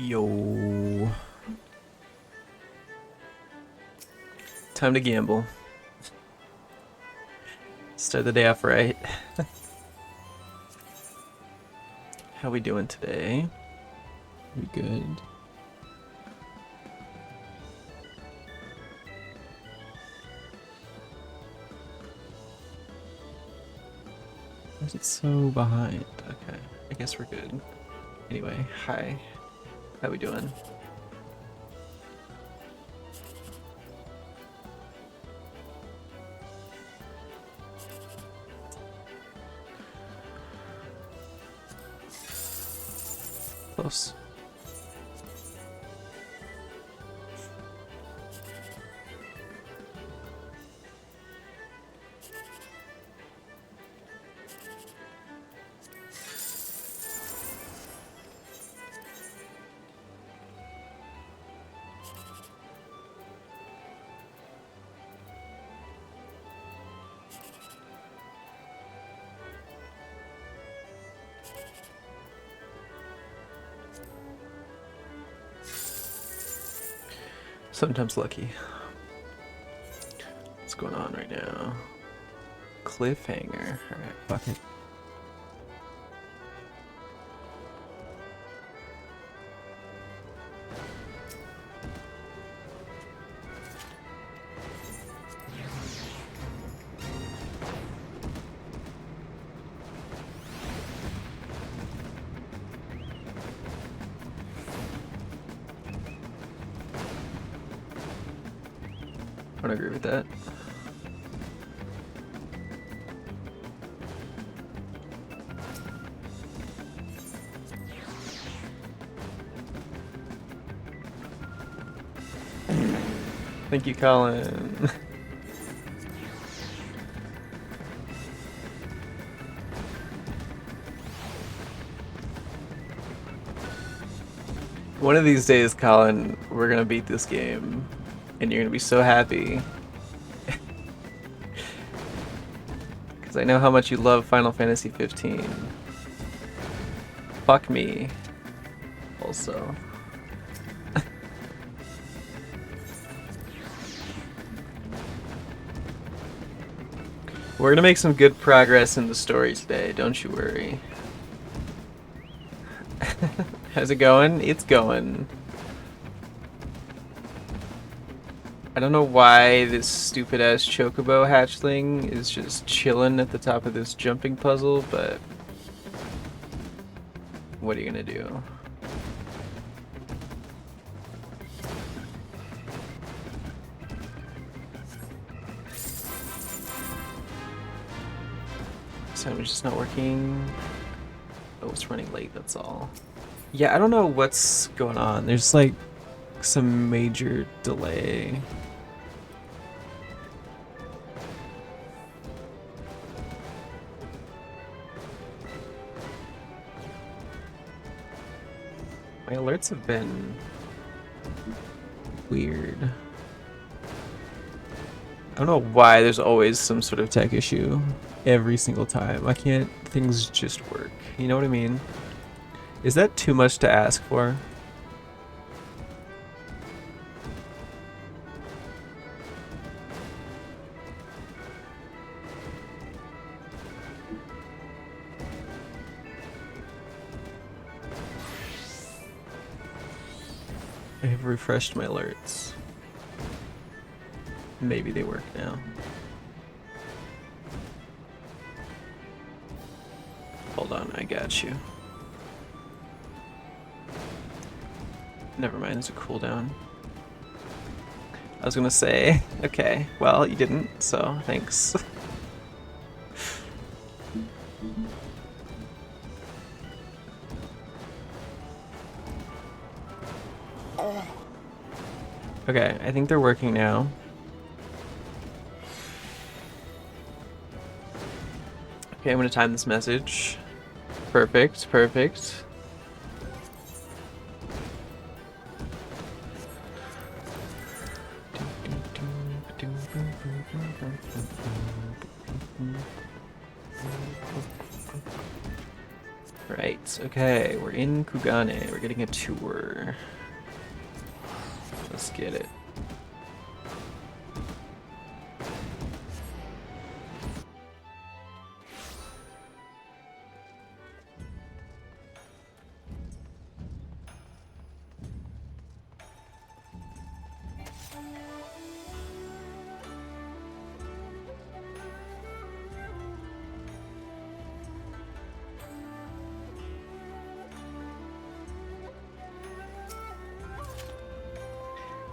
Yo. Time to gamble. Start the day off right. How we doing today? We good? Why is it so behind? Okay, I guess we're good. Anyway, hi. How we doing? Close. Sometimes lucky. What's going on right now? Cliffhanger. Alright, fuck it. I don't agree with that. Thank you, Colin. One of these days, Colin, we're gonna beat this game, and you're gonna be so happy. Because I know how much you love Final Fantasy 15. Fuck me. Also. We're gonna make some good progress in the story today, don't you worry. How's it going? It's going. I don't know why this stupid ass chocobo hatchling is just chilling at the top of this jumping puzzle, but what are you gonna do? It's just not working. Oh, it's running late, that's all. Yeah, I don't know what's going on. There's like some major delay. My alerts have been weird. I don't know why there's always some sort of tech issue every single time. Why can't things just work? You know what I mean? Is that too much to ask for? I have refreshed my alerts. Maybe they work now. Hold on, I got you. Never mind, it's a cooldown. I was gonna say, okay, well, you didn't, so thanks. Okay, I think they're working now. Okay, I'm gonna time this message. Perfect, perfect. Right, okay, we're in Kugane. We're getting a tour. Let's get it.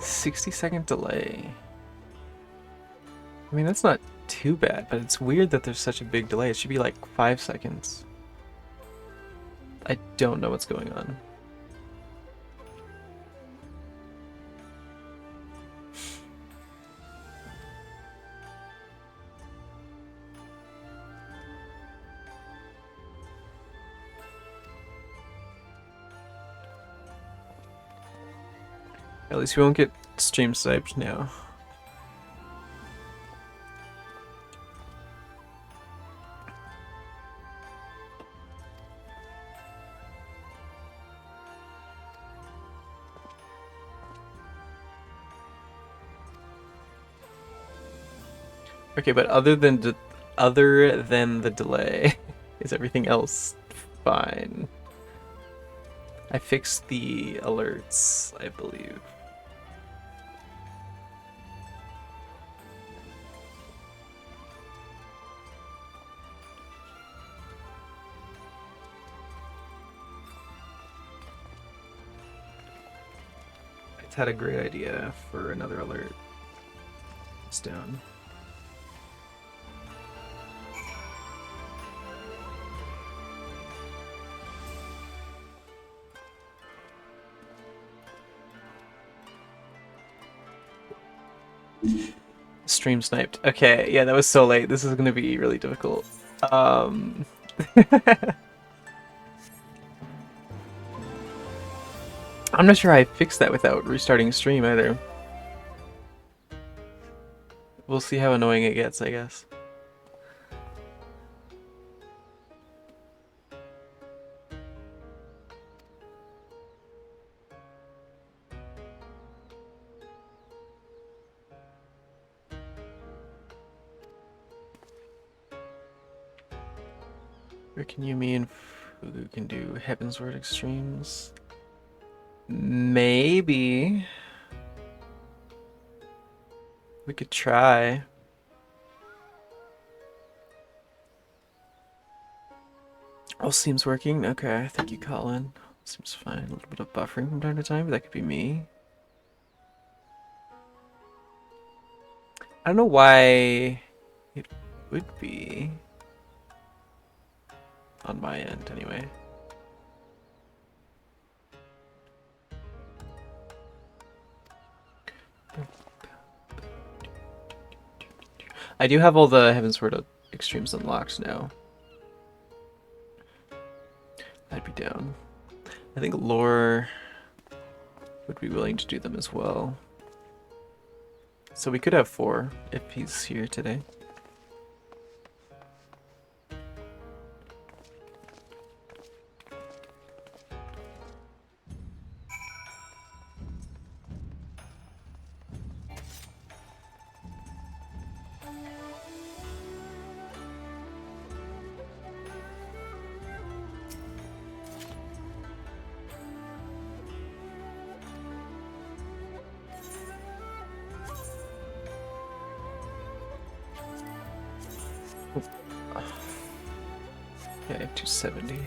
"60-second delay." I mean, that's not too bad, but it's weird that there's such a big delay. It should be like 5 seconds. I don't know what's going on. At least we won't get stream sniped now. Okay, but other than the delay, is everything else fine? I fixed the alerts, I believe. I had a great idea for another alert. It's down. Stream sniped. Okay, yeah, that was so late. This is gonna be really difficult. I'm not sure I fixed that without restarting stream either. We'll see how annoying it gets, I guess. Reckon Yumi and Fugu can do Heavensward Extremes? Maybe. We could try. All seems working. Okay, thank you, Colin. Seems fine. A little bit of buffering from time to time, but that could be me. I don't know why it would be. On my end, anyway. I do have all the Heavensward Extremes unlocked now. I'd be down. I think Lore would be willing to do them as well. So we could have 4 if he's here today. Yeah, I have 270.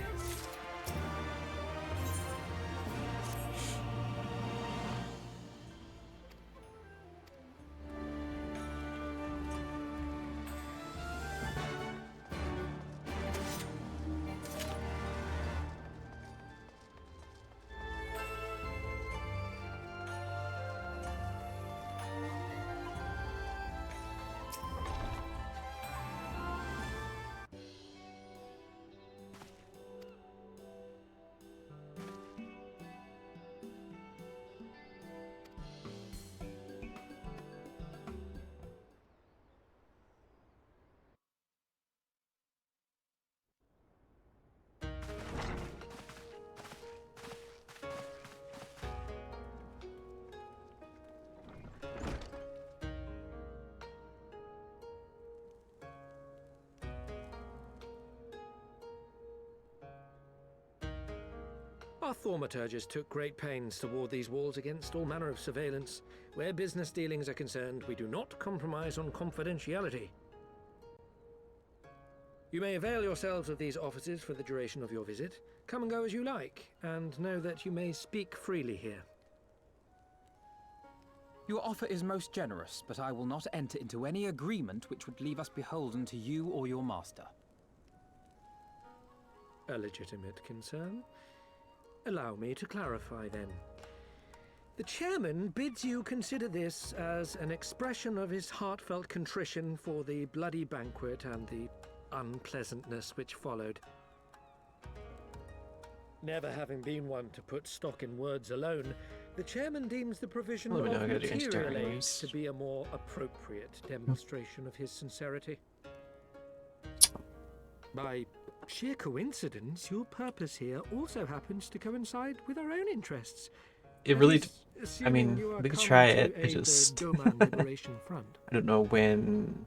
Our thaumaturges took great pains to ward these walls against all manner of surveillance. Where business dealings are concerned, we do not compromise on confidentiality. You may avail yourselves of these offices for the duration of your visit. Come and go as you like, and know that you may speak freely here. Your offer is most generous, but I will not enter into any agreement which would leave us beholden to you or your master. A legitimate concern. Allow me to clarify then. The chairman bids you consider this as an expression of his heartfelt contrition for the bloody banquet and the unpleasantness which followed. Never having been one to put stock in words alone, the chairman deems the provision of material aid to be a more appropriate demonstration of his sincerity. By sheer coincidence, your purpose here also happens to coincide with our own interests. It really, I mean, we could try it. I just, I don't know when,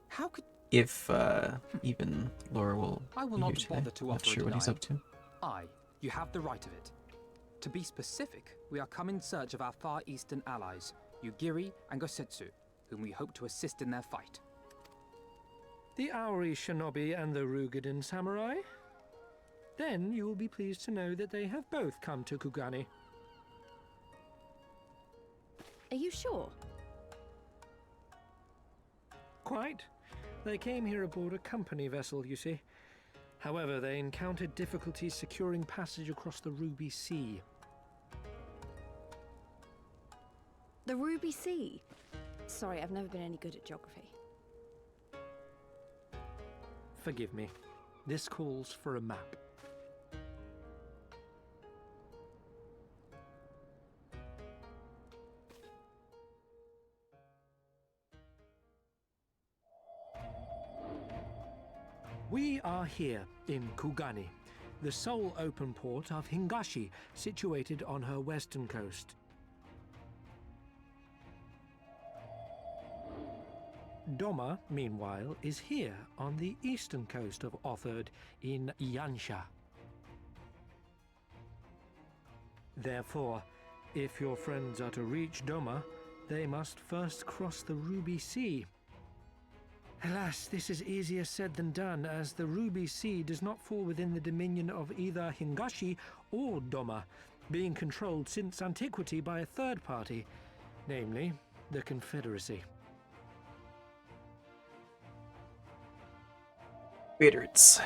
How could if even Laura will I will be not here today. bother to I'm not offer sure a what he's denial. up to. Aye, you have the right of it. To be specific, we are come in search of our Far Eastern allies, Yugiri and Gosetsu, whom we hope to assist in their fight. The Aori shinobi and the Rugadan samurai? Then you will be pleased to know that they have both come to Kugani. Are you sure? Quite. They came here aboard a company vessel, you see. However, they encountered difficulties securing passage across the Ruby Sea. The Ruby Sea? Sorry, I've never been any good at geography. Forgive me. This calls for a map. We are here in Kugani, the sole open port of Hingashi, situated on her western coast. Doma, meanwhile, is here on the eastern coast of Otherd in Yansha. Therefore, if your friends are to reach Doma, they must first cross the Ruby Sea. Alas, this is easier said than done, as the Ruby Sea does not fall within the dominion of either Hingashi or Doma, being controlled since antiquity by a third party, namely the Confederacy. Waiters.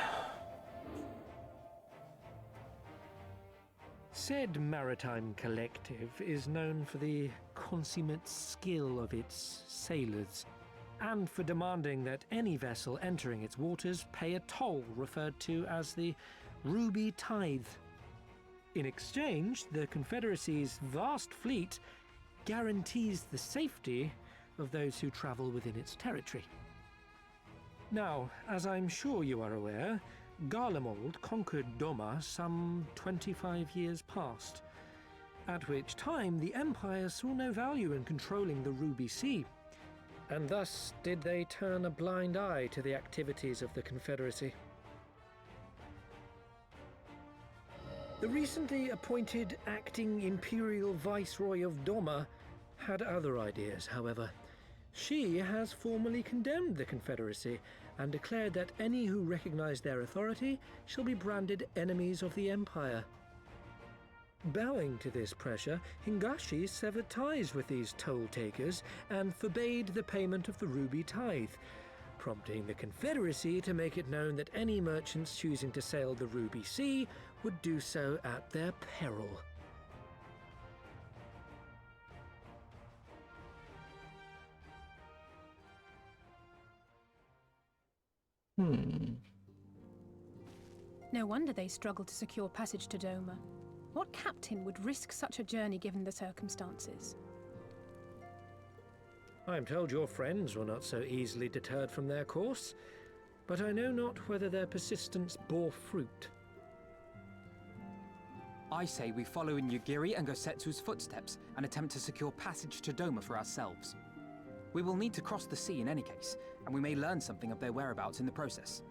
Said maritime collective is known for the consummate skill of its sailors, and for demanding that any vessel entering its waters pay a toll referred to as the Ruby Tithe. In exchange, the Confederacy's vast fleet guarantees the safety of those who travel within its territory. Now, as I'm sure you are aware, Garlemald conquered Doma some 25 years past, at which time the Empire saw no value in controlling the Ruby Sea, and thus did they turn a blind eye to the activities of the Confederacy. The recently appointed acting Imperial Viceroy of Doma had other ideas, however. She has formally condemned the Confederacy and declared that any who recognize their authority shall be branded enemies of the Empire. Bowing to this pressure, Hingashi severed ties with these toll-takers and forbade the payment of the Ruby Tithe, prompting the Confederacy to make it known that any merchants choosing to sail the Ruby Sea would do so at their peril. No wonder they struggled to secure passage to Doma. What captain would risk such a journey given the circumstances? I am told your friends were not so easily deterred from their course, but I know not whether their persistence bore fruit. I say we follow in Yugiri and Gosetsu's footsteps and attempt to secure passage to Doma for ourselves. We will need to cross the sea in any case, and we may learn something of their whereabouts in the process.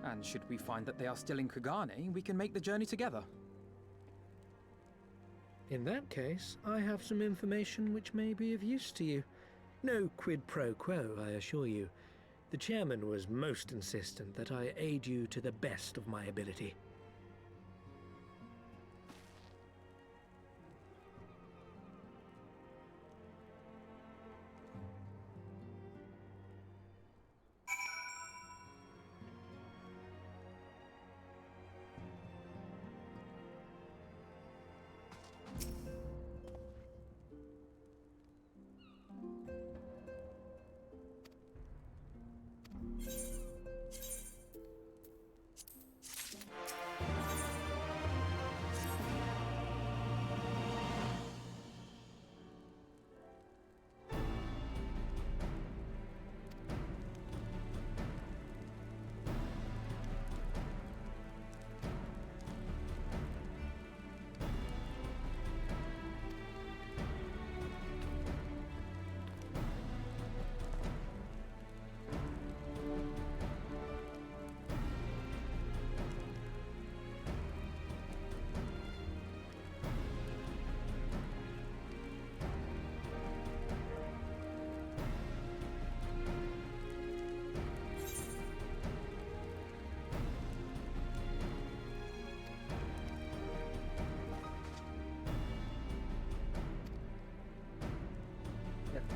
And should we find that they are still in Kugane, we can make the journey together. In that case, I have some information which may be of use to you. No quid pro quo, I assure you. The chairman was most insistent that I aid you to the best of my ability.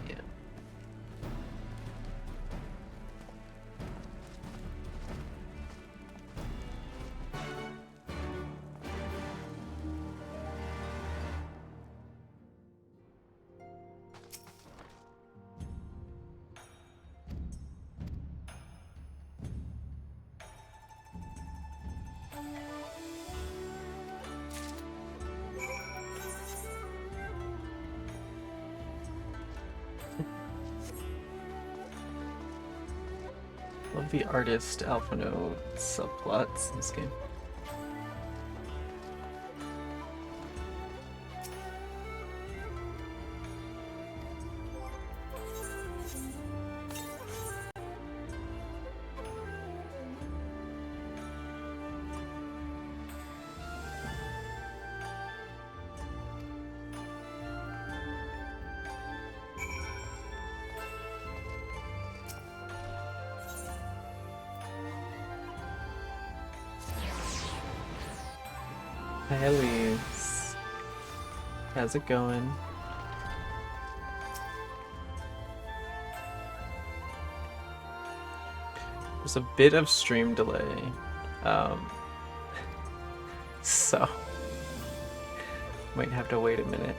Yeah. Love the artist Alphino subplots in this game. Hi, Elise. How's it going? There's a bit of stream delay. So might have to wait a minute.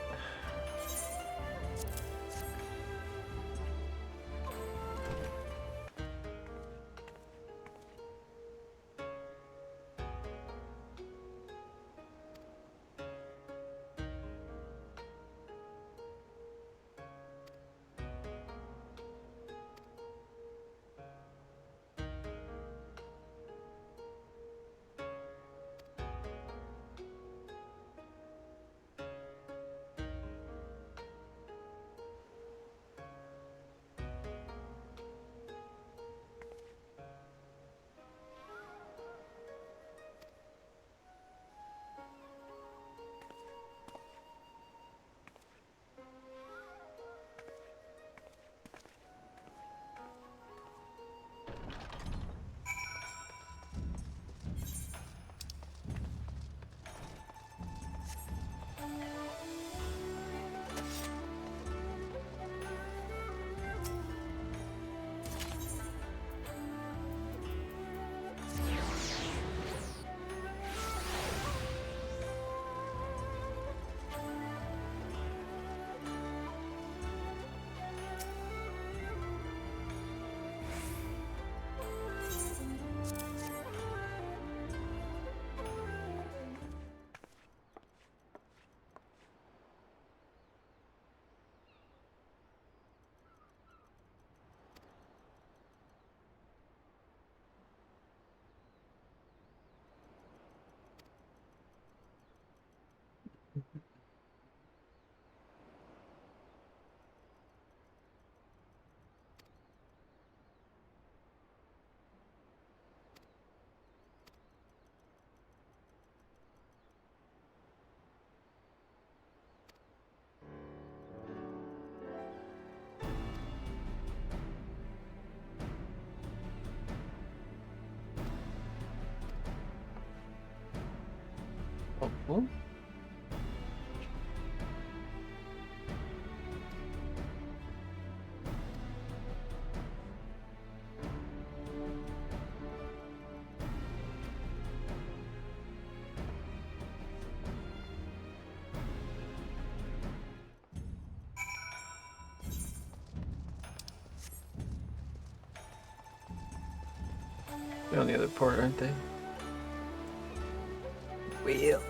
Oh. They're on the other port, aren't they? Well.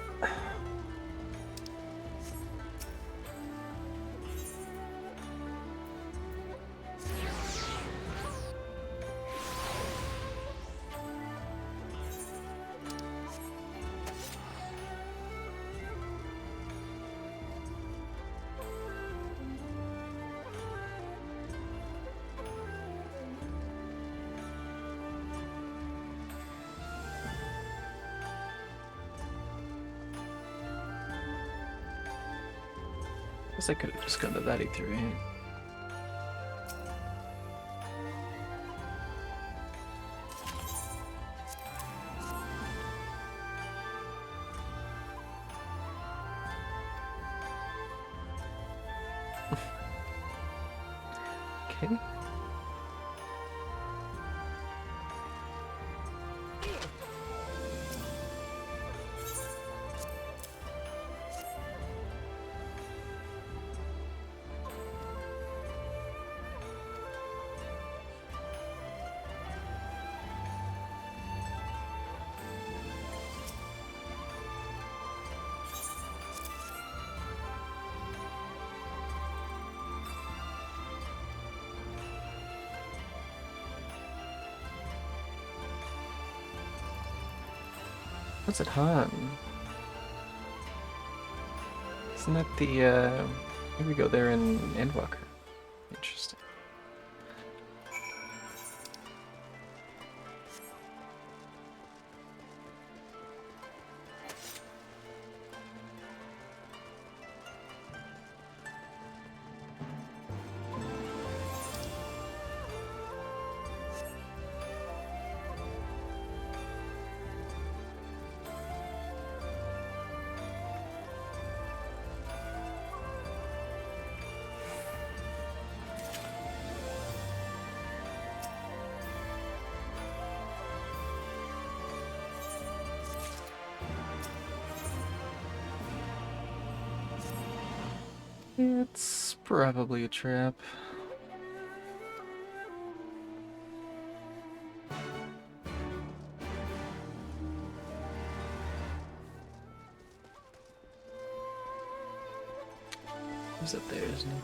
Guess I could have just gone to that E3. Okay. What's at Han? Isn't that the, here we go there in Endwalker. Interesting. It's probably a trap. He's up there, isn't he?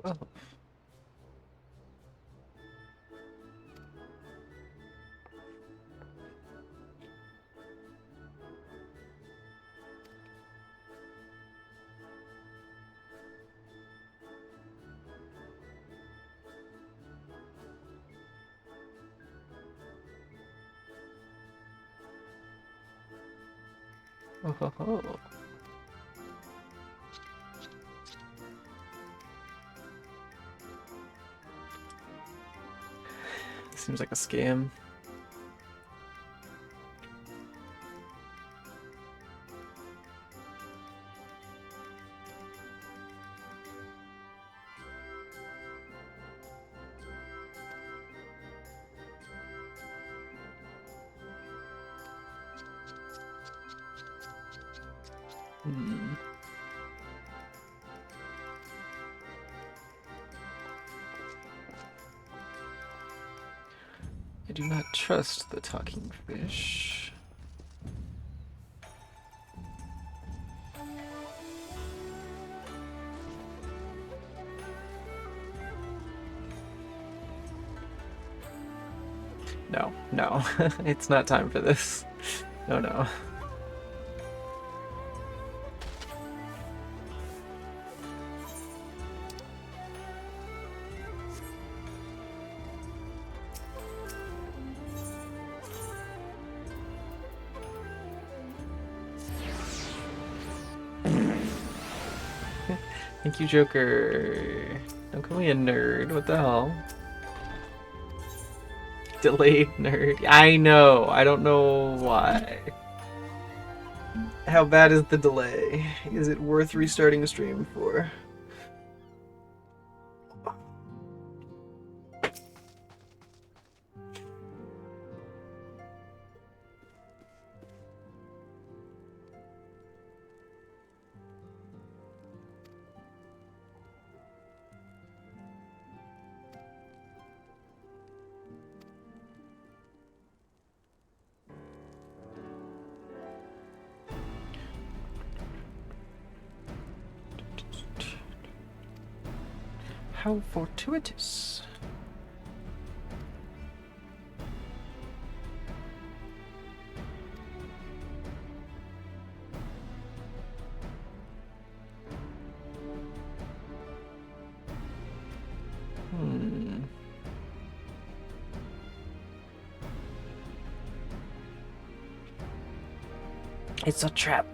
Oh. Oh ho ho. Seems like a scam. Hmm. I do not trust the talking fish. No, no. It's not time for this. No, no. Thank you, Joker. Don't call me a nerd. What the hell? Delayed nerd. I know. I don't know why. How bad is the delay? Is it worth restarting a stream for? How fortuitous. It's a trap.